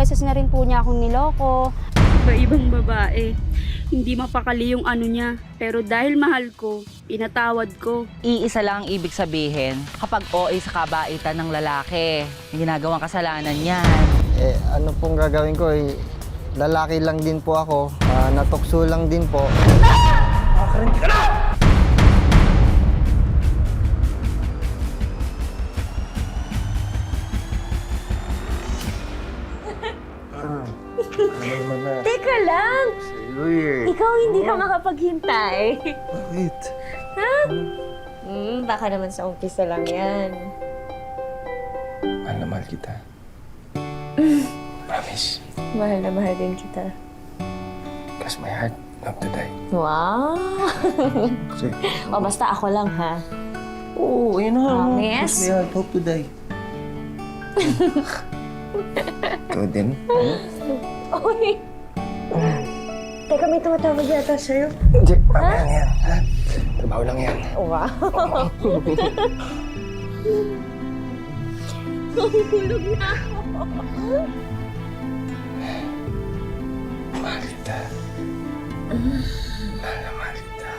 beses na rin po niya akong niloko. Iba-ibang babae. Hindi mapakali yung ano niya. Pero dahil mahal ko, pinatawad ko. Iisa lang ang ibig sabihin kapag OA sa kabaitan ng lalaki. May ginagawang kasalanan yan. Ano pong gagawin ko lalaki lang din po ako. Natukso lang din po. Makakarindi ka na! Teka lang! Ikaw hindi ka makapaghintay. Bakit? Ha? Baka naman sa umpisa lang yan. Mahal na mahal kita. Promise. Mahal na mahal din kita. Cross my heart, love to die. Wow! Kasi, O basta ako lang ha. oo, yun na. Promise? Cross my heart, hope to die. Ikaw din? Uy! Teka, may tumatawag yata sa'yo. Hindi, mamaya na yan. Ha? Trabaho lang yan. Wow! Mahulog na ako. Mahal kita. Mahal na mahal kita.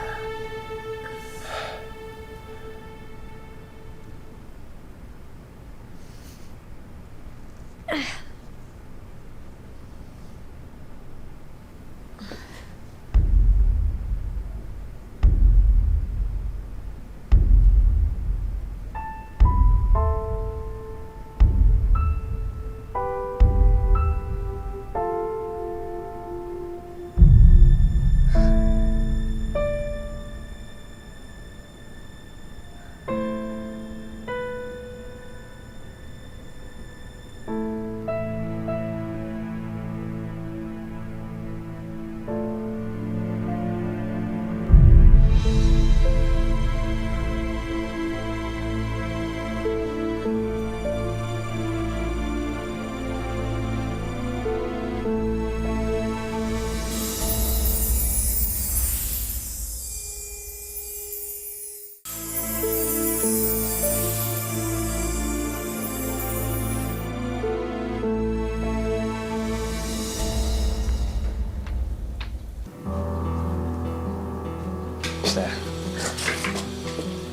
Basta,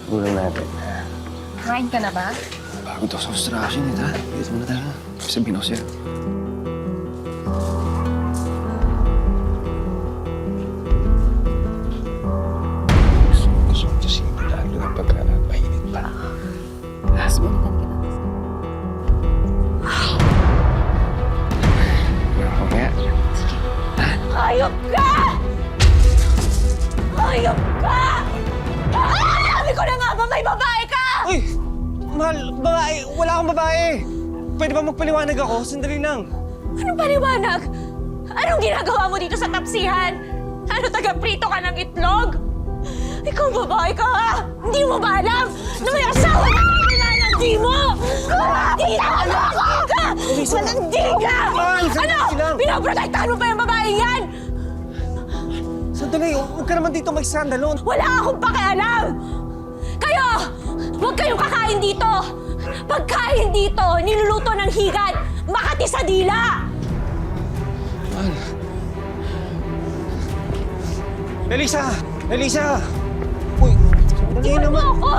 gulang natin. Kain ka na ba? Pagod ako sa construction ha? Bilis mo na tayo. Sabihin ako sa'yo. Gusto ko ito simple lalo ng pagka-mainit pa. Mas balikan ka na. Mamaya. Hayop ka! Hayop ka! Sabi ko na nga ba may babae ka! Uy! Mahal, babae! Wala akong babae! Pwede ba magpaliwanag ako? Sandali lang. Anong paliwanag? Anong ginagawa mo dito sa tapsihan? Ano, taga-prito ka ng itlog? Ikaw babae ka ha? Hindi mo ba alam na may asawa na pinalandi mo? Malandi ka! Malandi ka! Mahal, Ano? sandali lang. Pinoprotektahan mo ba yung babae yan? Sandali, huwag ka naman dito mag-skandalo. Wala akong pakialam! Kayo! Huwag kayong kakain dito! Pagkain dito, niluluto ng higad, Makati sa dila! Mahal. Elisa! Elisa! Uy, sandali Iwan mo naman. ako!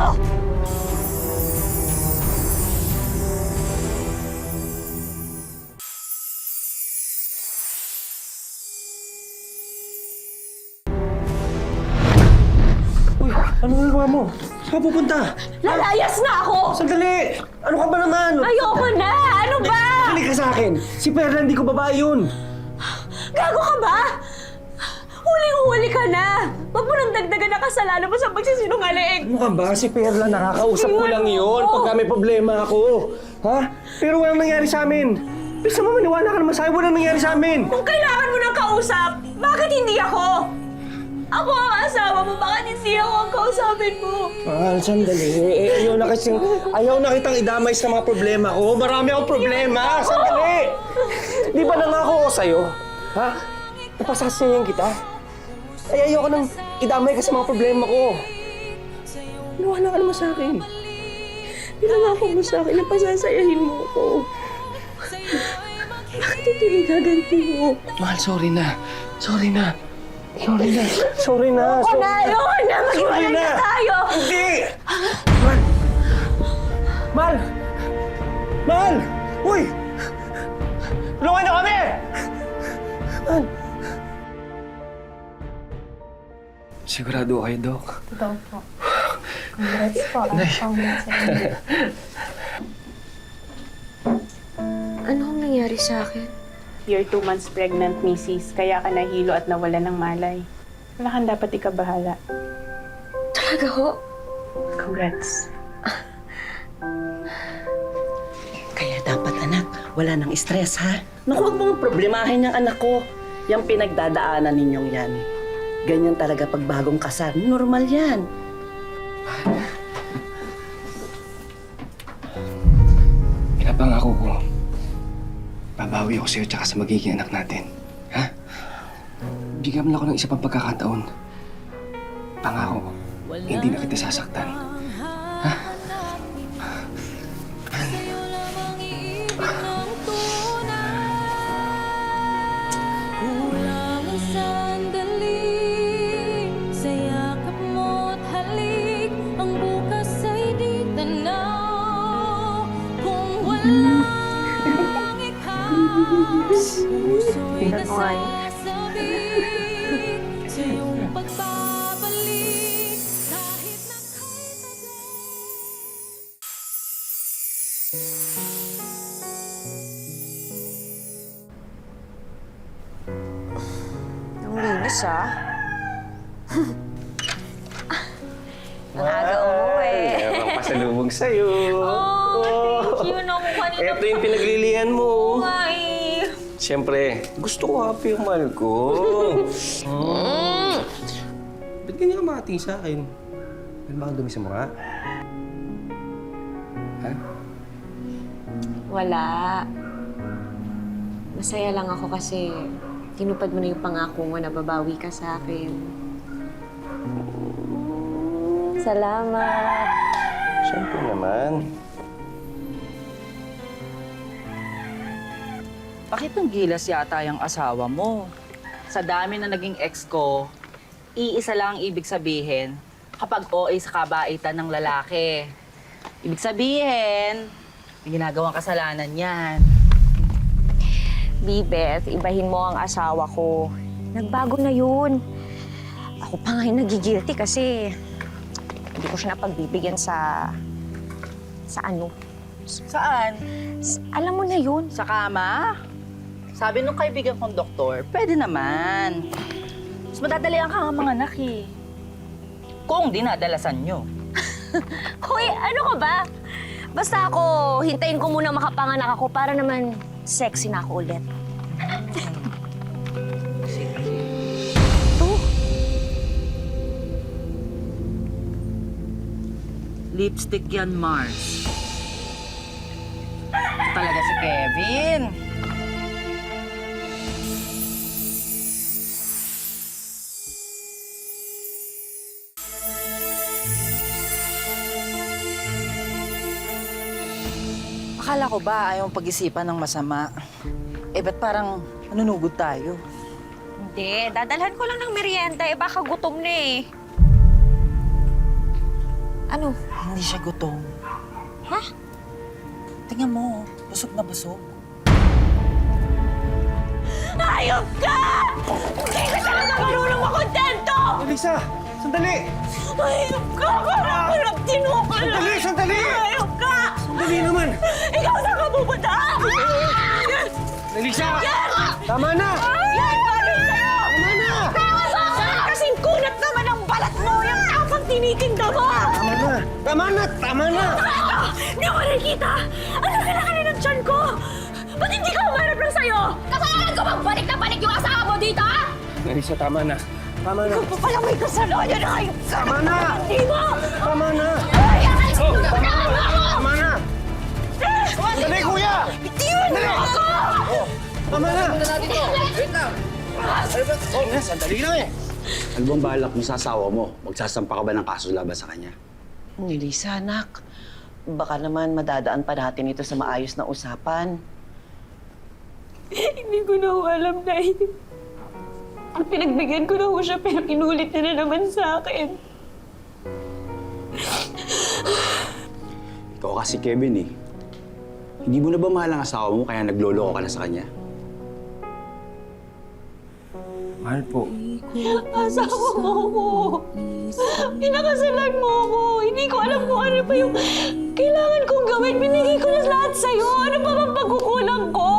Uy, ano nagawa mo? Saan ka pupunta? Lalayas na ako! Sandali! Ano ka ba naman? Ayoko na! Ano ba? Halika sa akin! Si Perla, hindi ko babae yun! Gago ka ba? Huling-huli ka na! Huwag mo nang dagdagan na kasalanan mo sa pagsisinungaling! Ano ka ba? Si Perla, nakakausap ko lang yun pagka may problema ako. Ha? Pero walang nangyari sa amin. Bisa mo maniwala ka naman sa akin, walang nangyari sa amin. Kung kailangan mo ng kausap, bakit hindi ako? Ako ang asawa mo, bakit hindi ako ang kausapin mo? Mahal, sandali. Ayaw na kitang idamay sa mga problema ko. Marami akong problema. Sandali! Di ba nangako ko sa'yo? Ha? Napasasayan kita. Ay, ayoko nang idamay ka sa mga problema ko. Niwala ka naman sa akin. Pinangako mo sa akin na pasasayahin mo ako. Bakit ito yung gaganti mo. Mahal, sorry na. Sorry na. Sorry na. Sorry na. Ayoko na! Maghiwalay na tayo! Hindi! Mal! Mal! Mal! Uy! Tulungan niyo kami! Mal! Sigurado kayo, Dok? Ito po. Congrats po. Congrats. Ano ang nangyari sa akin? You're 2 months pregnant, Mrs. Kaya ka nahilo at nawala ng malay. Wala kang dapat ikabahala. Talaga ho? Congrats. Kaya dapat, anak, wala nang stress, ha? Naku, huwag mong problemahin yung anak ko. Yung pinagdadaanan ninyong yan. Ganyan talaga pag bagong kasal. Normal yan. Pinapangako ko, babawi ako sa'yo tsaka sa magiging anak natin. Ha? Bigyan mo lang ako ng isa pang pagkakataon. Pangako, hindi na kita sasaktan. Ha? Tingnan ko nga yun. Ang linis, ah. Ang aga umuwi. Meron pasalubong sa'yo. Thank you. Naku, kanina Ito yung pinaglilihan mo. pa eh. Siyempre, gusto ko happy yung mahal ko. Ba't ganyan ka makating sa akin? Ano ba kang dumi sa mukha? Ha? Wala. Masaya lang ako kasi tinupad mo na yung pangako mo na babawi ka sa akin. Salamat. Siyempre naman. Bakit nang gilas yata yung asawa mo? Sa dami na naging ex ko, iisa lang ang ibig sabihin kapag OA sa kabaitan ng lalaki. Ibig sabihin, may ginagawang kasalanan yan. Bibeth, ibahin mo ang asawa ko. Nagbago na yun. Ako pa nga yung nagigilty kasi hindi ko siya napagbibigyan sa ano. Saan? Alam mo na yun. Sa kama? Sabi nung kaibigan kong doktor, pwede naman. Mas madadalian ka nga mga anak eh. Kung dinadalasan nyo. Hoy, ano ka ba? Basta ako, hintayin ko muna makapanganak ako para naman sexy na ako ulit. Lipstick yan, Mars. Ito talaga si Kevin. Akala ko ba ayaw pag-isipan ng masama? Eh, ba't parang nanunugod tayo? Hindi, dadalhan ko lang ng merienda. Eh, baka gutom na eh. Ano? Hindi siya gutom. Ha? Tingnan mo, busog na busog. Ayop ka! Hindi ka talaga marunong makontento! Elisa! Sandali! Ayop ka! Parang hirap tinuka lang! Sandali! Sandali! Ayop ka! Sandali naman! Ikaw saan ka pupunta? Elisa! Tama na! Yan! Bagay sa'yo! Tama na! Kasing kunat naman ang balat mo! Yung tapang tinitinda mo! Tama na! Tama na! Tama na! Hindi ako nakikita! Ano kailangan ng tiyan ko? Ba't hindi ka umarap lang sa'yo? Kasalanan ko bang balik na balik yung asawa mo dito, ha? Elisa, tama na. Tama na. Ikaw pa pala may kasalanan na kayo! Tama na! Hindi mo! Tama na! Ay, aray! Tama na! Sandali, kuya! Bitiwan mo ako! Tama na! Sandali lang eh. Ano bang balak mo sa asawa mo? Magsasampa ka ba ng kaso laban sa kanya? Elisa, anak. Baka naman madadaan pa natin ito sa maayos na usapan. Hindi ko na ho alam, Nay. Pinagbigyan ko na ho siya pero inulit niya na naman sa akin. Ikaw kasi, Kevin eh. Hindi mo na ba mahal ang asawa mo kaya nagloloko ka na sa kanya? Mahal po. Asawa mo ko. Pinakasalan mo ko. Hindi ko alam kung ano pa yung kailangan kong gawin. Binigay ko na lahat sa'yo. Ano pa bang pagkukulang ko?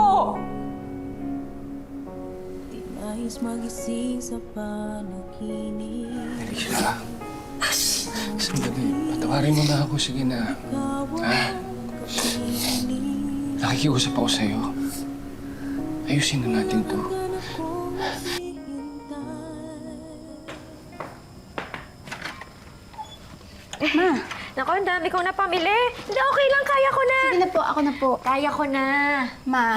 Alicia. Sandali. Patawarin mo na ako. Sige na. Ha? Nakikiusap ako sa'yo. Ayusin na natin to. Naku, ang dami kong napamili. Hindi, okay lang. Kaya ko na. Sige na po, ako na po. Kaya ko na. Ma,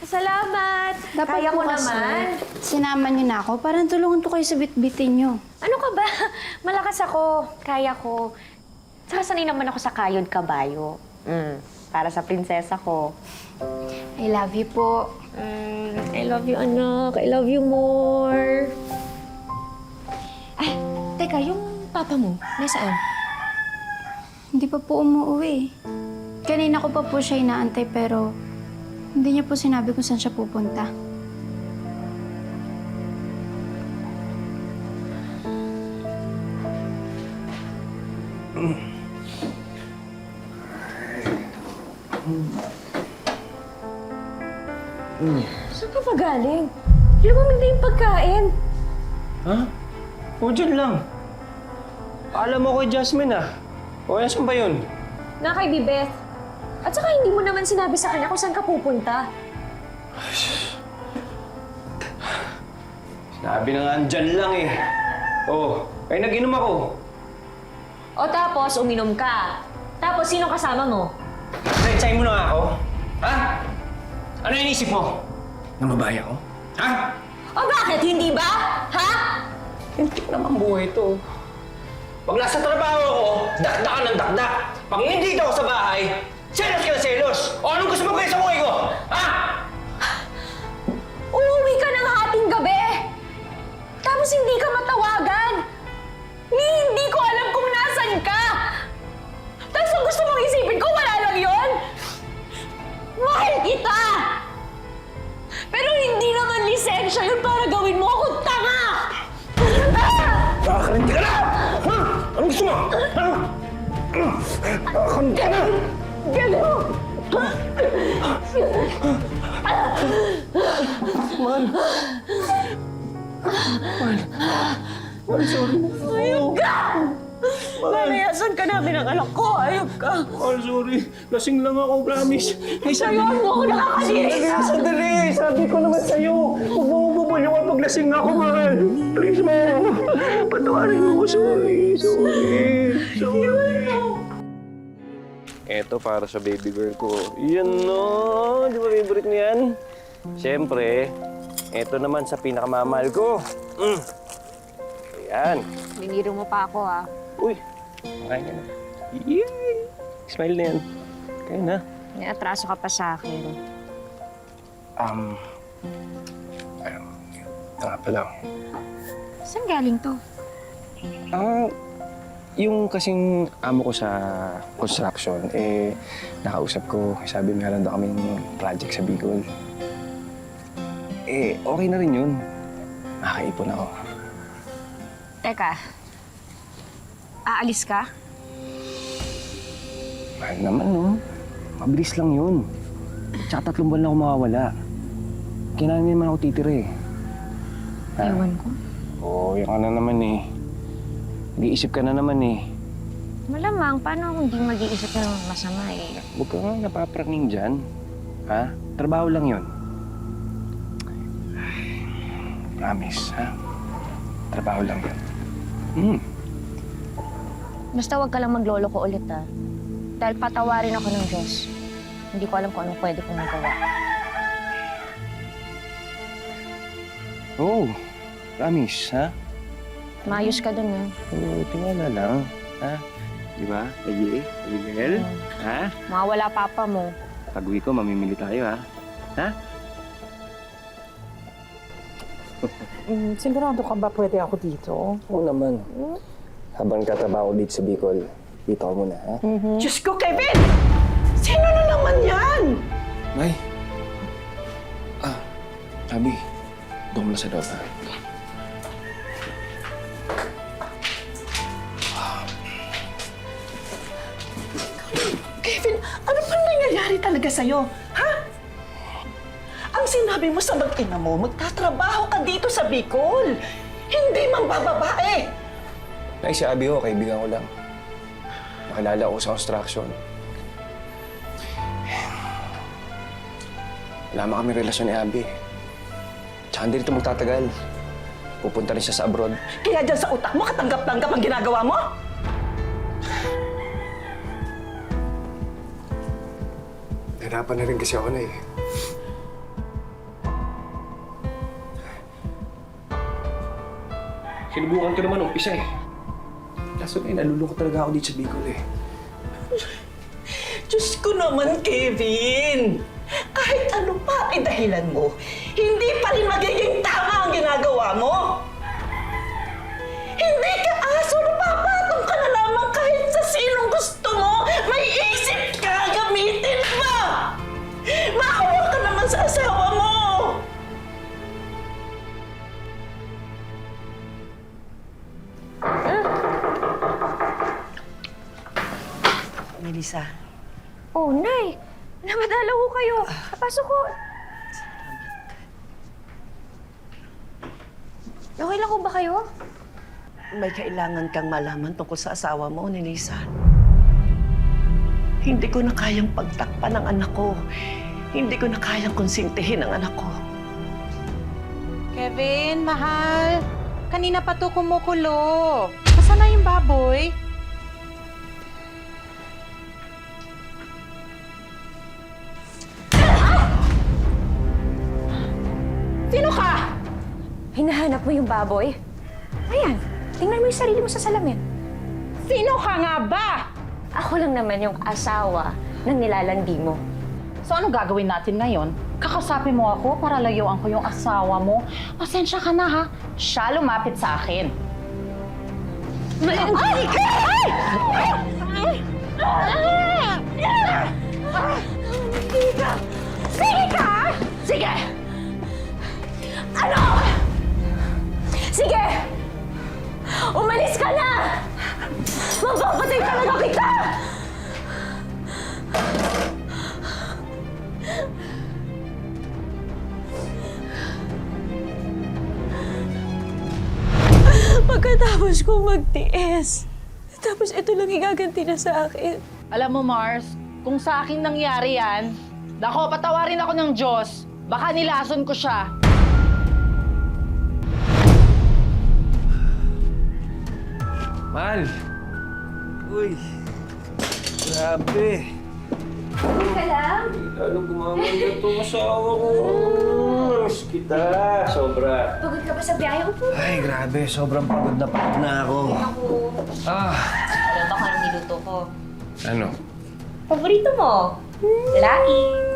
Salamat. dapat Kaya po ko kasi naman. sinama niyo na ako. Parang tulungan to kayo sa bitbitin niyo. Ano ka ba? Malakas ako. Kaya ko. Saka sanay naman ako sa kayod kabayo. Para sa prinsesa ko. I love you po. I love you, anak. I love you more. Ay, teka, yung papa mo, nasaan? Hindi pa po umuwi. Kanina ko pa po siya inaantay pero hindi niya po sinabi kung saan siya pupunta. Saan ka pa galing? Lumamig na yung pagkain. Ha? O, dyan lang. Alam mo kay Jasmine ah. O, yan, saan ba yun? Na kay Beth. At saka hindi mo naman sinabi sa kanya kung saan ka pupunta. Sinabi na nga, andyan lang eh. Oh, ay nag-inom ako. O tapos, uminom ka. Tapos, sino kasama mo? Nagsensay mo na nga ako. Ha? Ano inisip mo? Na babae ako? Ha? O bakit? Hindi ba? Ha? Hindi naman buhay to. Pag nasa trabaho ako, dakdakan ng dakdak. Pag nandito ako sa bahay, selos ka na selos. O anong gusto mo kayo sa buhay ko? Ha? Uuwi ka ng hating gabi. Tapos hindi ka matawagan. Hindi ko alam kung nasan ka. Tapos ang gusto mong isipin ko, wala lang yon. Mahal kita! Pero hindi naman lisensya yun para gawin mo akong tanga! Nakakarinti ka na! Ha? Anong gusto mo? Ha? Nakakarinti ka na! Gano! Sorry. Ayog ka! Lalayasan ka namin ang anak ko. Ayog ka. Oh, sorry. Lasing lang ako, promise. Ay, sabi Ayaw mo ako nakakadiri ka! Sandali! Sabi ko naman sa'yo, huwag mo bubulungan pag lasing ako, mahal. Please mo. Patawarin mo ko. Sorry. Eto para sa baby girl ko. Yan no. Di ba favorite mo yan? Siyempre, eto naman sa pinakamamahal ko. Ayan. Biniro mo pa ako, ha? Uy, kaya na. Yay! Smile na yan. Kaya na. May atraso ka pa sa akin. Ito nga pala. Saan galing to? Yung kasing amo ko sa construction, nakausap ko. Sabi meron daw kaming project sa Bicol. Okay na rin yun. Makaipon ako. Teka. Aalis ka? Mahal naman, no? Mabilis lang yun. Tsaka 3 buwan lang ako mawawala. Kailangan naman ako titira eh. Ewan ko. Oo, yan ka na naman eh. Nag-iisip ka na naman eh. Malamang, paano kung hindi mag-iisip ng masama eh? Huwag ka nga napapranging dyan. Ha? Trabaho lang yun. Promise, ha? Trabaho lang yun. Basta huwag ka lang maglolo ko ulit, ha? Dahil patawarin ako ng Diyos. Hindi ko alam kung anong pwede kong magawa. Oo. Promise, ha? Maayos ka dun, ha? Oo, tingala lang. Ha? Di ba? Lagi? Lagi, girl? Ha? Mawawala papa mo. Pag-uwi ko, mamimili tayo, ha? Ha? Sigurado ka ba pwede ako dito? Oo naman. Habang nagtatrabaho dito sa Bicol, dito ka muna, ha? Diyos ko, Kevin! Sino na naman yan? May. Abi, doon mo na sa loob, ha? Kevin, ano pa nangyayari talaga sa'yo? Ha? Ang sinabi mo sa mag-ina mo, magtatrabaho ka dito sa Bicol. Hindi mang bababae. Nay, si Abi ho, kaibigan ko lang. Nakilala ko sa construction. Wala man kami relasyon ni Abi. Tsaka hindi rito magtatagal. Pupunta rin siya sa abroad. Kaya dyan sa utak mo, katanggap-tanggap ang ginagawa mo? Nahirapan na rin kasi ako na eh. Sinubukan ko naman umpisa eh. Kaso na nalulungkot talaga ako dito sa Bicol eh. Diyos ko naman, Kevin! Kahit ano pa ay dahilan mo, hindi pa rin magiging tama ang ginagawa mo! Hindi ka aso, napapatong ka na lamang kahit sa sinong gusto mo! May isip ka, gamitin mo! Maawa ka naman sa asawa mo! Melissa. Oh, Nay! Namadala ko kayo. Papasok ko. Okay lang ko ba kayo? May kailangan kang malaman tungkol sa asawa mo, ni Lisa. Hindi ko na kayang pagtakpan ng anak ko. Hindi ko na kayang konsintihin ang anak ko. Kevin, mahal. Kanina pa to kumukulo. Nasaan na yung baboy? Sino ka? Hinahanap mo yung baboy? Ayan, tingnan mo yung sarili mo sa salamin. Sino ka nga ba? Ako lang naman yung asawa ng nilalandi mo. So anong gagawin natin ngayon? Kakasapin mo ako para layuan ko yung asawa mo. Pasensya ka na ha. Siya lumapit sa akin. Sige ka! Sige! Ano? Sige! Umalis ka na! Mapapatay talaga kita! Pagkatapos kong magtiis, tapos ito lang igaganti na sa akin. Alam mo, Mars, kung sa akin nangyari yan, nako, patawarin ako ng Diyos. Baka nilason ko siya. Mal! Uy! Grabe! Ka lang? Lalong gumamanda itong asawa ko. Miss kita. Sobra. Pagod ka ba sa biyahe? Upo. Ay, grabe. Sobrang pagod na ako. Ako. Ah! Alam ba kung anong niluto ko? Ano? Paborito mo? Laing.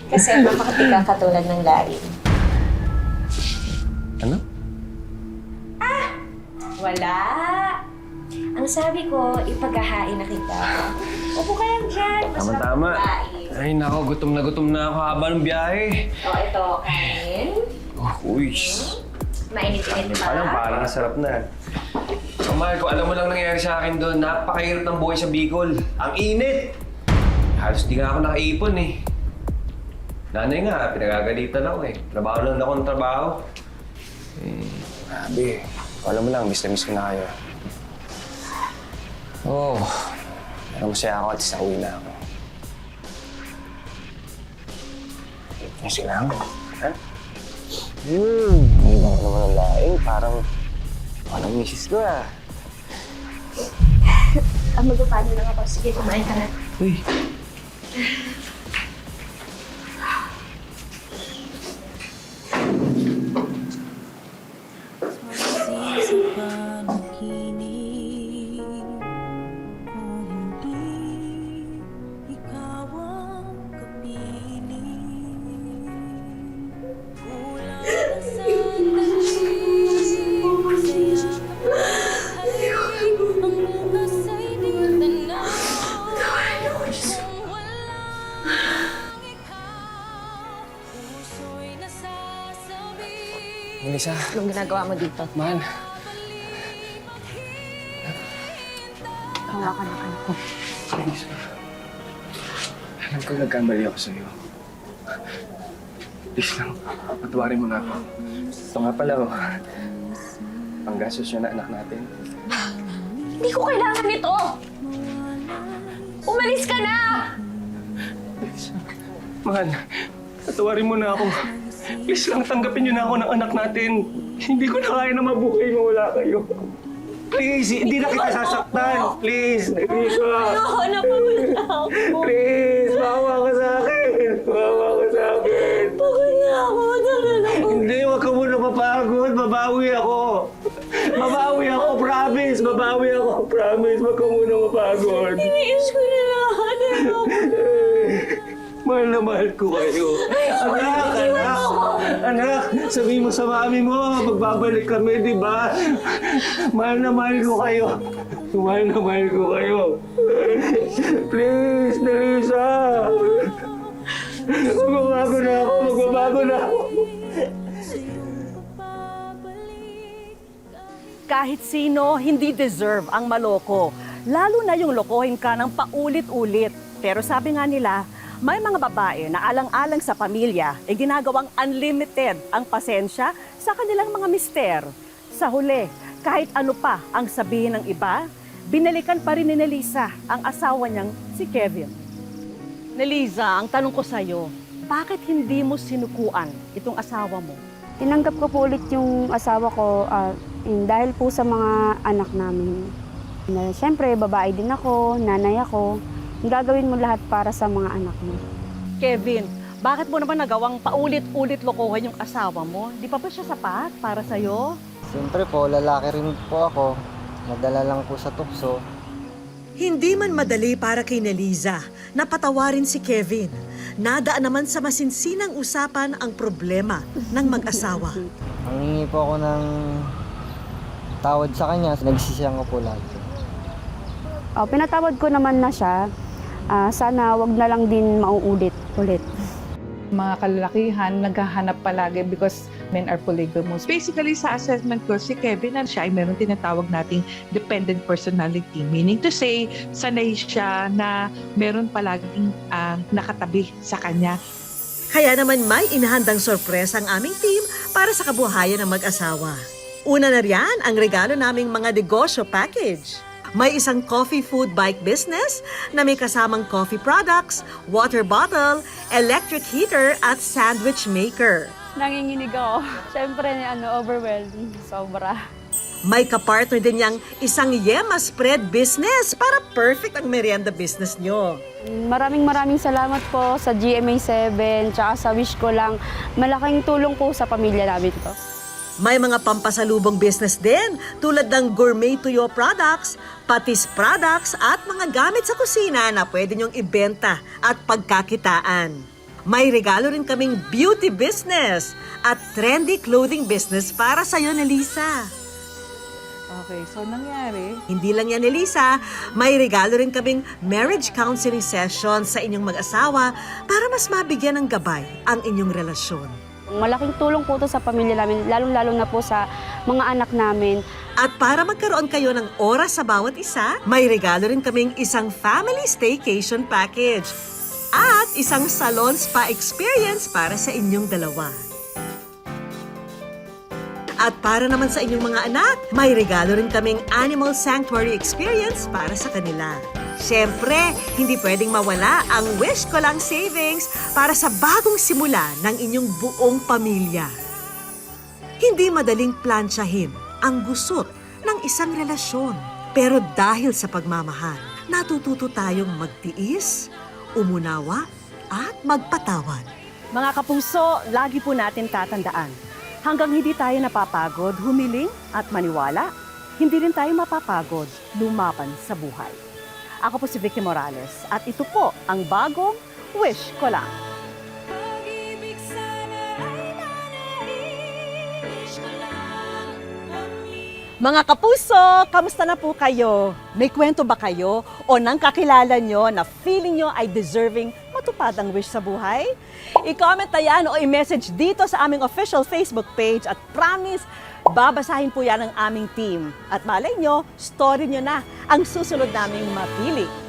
Kasi makakatikang katulad ng laing. Ano? Wala. Ang sabi ko, ipaghahain na kita. Upo ka lang dyan. Masarap Tama-tama. kumain. Ay, nako. Gutom na ako haba ng biyahe. O, ito, kanin. Oh, uy. Mainit-init pa. Parang parang sarap na. So, mahal ko, alam mo lang nangyari sa akin doon. Napakahirap ng buhay sa Bicol. Ang init! Halos di nga ako nakaipon eh. Nanay nga, pinagagalitan ako eh. Trabaho lang ako ng trabaho. Grabe. Alam mo lang, miss na miss ko na kayo. Oh, pero masaya ako at isa uwi na ako. Kasi lang, ha? Ibang ko naman ang laing, parang misis ko ah. Magpapano lang ako. Sige, kumain ka na. Uy. Lisa, Anong ginagawa mo dito? mahal. Hawakan na anak ko. Lisa, alam ko nagkamali ako sa'yo. Please lang, patawarin mo na ako. Ito nga pala, oh. Panggastos yun na anak natin. Hindi ko kailangan nito! Umalis ka na! Lisa, mahal, patawarin mo na ako. Please lang, tanggapin niyo na ako ng anak natin. Hindi ko na kaya na mabuhay mo wala kayo. Please, hindi na kita sasaktan. Please, Lisa. Ayoko na pagod ako. Please, bawa ka sa akin. Bawa ka sa akin. Pagod na ako. Tara na po. Hindi, wag ka muna mapagod. Babawi ako. Babawi ako, promise. Babawi ako, promise. Wag ka muna mapagod. Iniis ko na lahat. Mahal na mahal ko kayo. Anak, sabihin mo sa mami mo, magbabalik kami, di ba? Mahal na mahal ko kayo. Mahal na mahal ko kayo. Please, Nelisa. Magbabago na ako, magbabago na ako. Kahit sino, hindi deserve ang maloko. Lalo na yung lokohin ka ng paulit-ulit. Pero sabi nga nila, may mga babae na alang-alang sa pamilya ay ginagawang unlimited ang pasensya sa kanilang mga mister. Sa huli, kahit ano pa ang sabihin ng iba, binalikan pa rin ni Nelisa ang asawa niyang si Kevin. Nelisa, ang tanong ko sa'yo, bakit hindi mo sinukuan itong asawa mo? Tinanggap ko po ulit yung asawa ko dahil po sa mga anak namin. Siyempre, babae din ako, nanay ako. Gagawin mo lahat para sa mga anak mo. Kevin, bakit mo naman nagawang paulit-ulit lokohan yung asawa mo? Di pa ba siya sapat para sa'yo? Siyempre po, lalaki rin po ako. Nadala lang po sa tukso. Hindi man madali para kay Neliza na patawarin si Kevin. Nadaan naman sa masinsinang usapan ang problema ng mag-asawa. Ang hingi po ako ng tawad sa kanya, nagsisiyang ko po lahat. Pinatawad ko naman na siya. Sana wag na lang din mauulit ulit. Mga kalalakihan naghahanap palagi because men are polygamous. Basically, sa assessment ko, si Kevin siya ay meron tinatawag nating dependent personality. Meaning to say, sanay siya na meron palaging nakatabi sa kanya. Kaya naman may inahandang sorpresa ang aming team para sa kabuhayan ng mag-asawa. Una na riyan ang regalo naming mga negosyo package. May isang coffee food bike business na may kasamang coffee products, water bottle, electric heater at sandwich maker. Nanginginig ako. Siyempre, overwhelmed. Sobra. May kapartner din niyang isang yema spread business para perfect ang merienda business nyo. Maraming salamat po sa GMA7 tsaka sa Wish Ko Lang. Malaking tulong po sa pamilya namin to. May mga pampasalubong business din tulad ng gourmet tuyo products, patis products at mga gamit sa kusina na pwede nyong ibenta at pagkakitaan. May regalo rin kaming beauty business at trendy clothing business para sa'yo, Nelisa. Okay, so nangyari? Hindi lang yan, Elisa. May regalo rin kaming marriage counseling session sa inyong mag-asawa para mas mabigyan ng gabay ang inyong relasyon. Malaking tulong po to sa pamilya namin, lalong-lalo na po sa mga anak namin. At para magkaroon kayo ng oras sa bawat isa, may regalo rin kaming isang family staycation package at isang salon spa experience para sa inyong dalawa. At para naman sa inyong mga anak, may regalo rin kaming animal sanctuary experience para sa kanila. Siyempre, hindi pwedeng mawala ang Wish Ko Lang savings para sa bagong simula ng inyong buong pamilya. Hindi madaling plansyahin ang gusot ng isang relasyon. Pero dahil sa pagmamahal, natututo tayong magtiis, umunawa, at magpatawad. Mga kapuso, lagi po natin tatandaan. Hanggang hindi tayo napapagod, humiling at maniwala, hindi rin tayo mapapagod, lumaban sa buhay. Ako po si Vicky Morales at ito po ang bagong Wish Ko Lang. Mga kapuso, kamusta na po kayo? May kwento ba kayo o nang kakilala nyo na feeling nyo ay deserving matupad matupad ang wish sa buhay? I-comment na yan o i-message dito sa aming official Facebook page at promise, babasahin po yan ng aming team. At malay nyo, story nyo na ang susunod naming mapili.